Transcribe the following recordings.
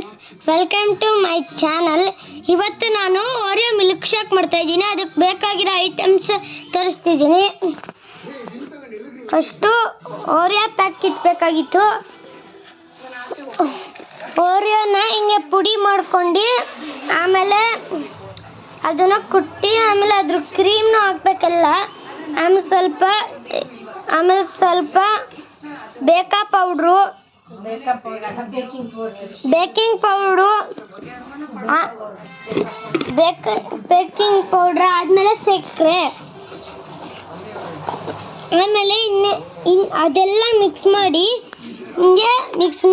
Friends, welcome to my channel. ಇವತ್ತು ನಾನು Oreo milkshake ಮಾಡ್ತಾ ಇದ್ದೀನಿ. ಅದಕ್ಕೆ ಬೇಕಾಗಿರೋ ಐಟಮ್ಸ್ ತೋರಿಸ್ತಿದ್ದೀನಿ. ಫಸ್ಟು ಓರಿಯೋ ಪ್ಯಾಕೆಟ್ ಬೇಕಾಗಿತ್ತು. ಓರಿಯೋನ ಹಿಂಗೆ ಪುಡಿ ಮಾಡ್ಕೊಂಡು ಆಮೇಲೆ ಅದನ್ನು ಕುಟ್ಟಿ ಆಮೇಲೆ ಅದ್ರ ಕ್ರೀಮ್ನು ಹಾಕ್ಬೇಕಲ್ಲ. ಆಮೇಲೆ ಸ್ವಲ್ಪ ಬೇಕಿಂಗ್ ಪೌಡ್ರ್ ಆದಮೇಲೆ ಸಕ್ಕರೆ, ಆಮೇಲೆ ಅದೆಲ್ಲ ಮಿಕ್ಸ್ ಮಾಡಿ ಹಿಂಗೆ ಮಿಕ್ಸ್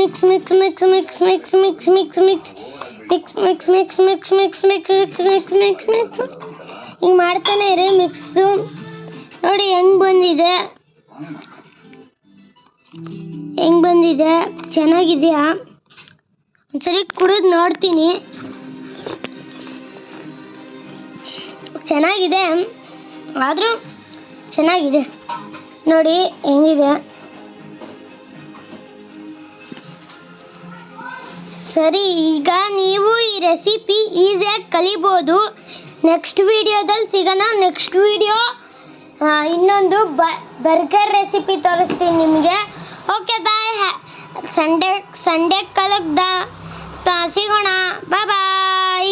ಹಿಂಗೆ ಮಾಡ್ತಾನೆ ಇರಿ. ಮಿಕ್ಸು ನೋಡಿ ಹೆಂಗೆ ಬಂದಿದೆ, ಚೆನ್ನಾಗಿದೆಯಾ? ಒಂದ್ಸರಿ ಕುಡಿದು ನೋಡ್ತೀನಿ. ಚೆನ್ನಾಗಿದೆ, ಆದರೂ ಚೆನ್ನಾಗಿದೆ ನೋಡಿ ಹೆಂಗಿದೆ. ಸರಿ, ಈಗ ನೀವು ಈ ರೆಸಿಪಿ ಈಸಿಯಾಗಿ ಕಲಿಬೋದು. ನೆಕ್ಸ್ಟ್ ವಿಡಿಯೋದಲ್ಲಿ ಸಿಗೋಣ. ನೆಕ್ಸ್ಟ್ ವಿಡಿಯೋ ಇನ್ನೊಂದು ಬರ್ಗರ್ ರೆಸಿಪಿ ತೋರಿಸ್ತೀನಿ ನಿಮಗೆ. ಓಕೆ, ಬಾಯ್. ಸಂಡೇ ಕಲಕ್ದ ಸಿಗೋಣ. ಬಾಯ್.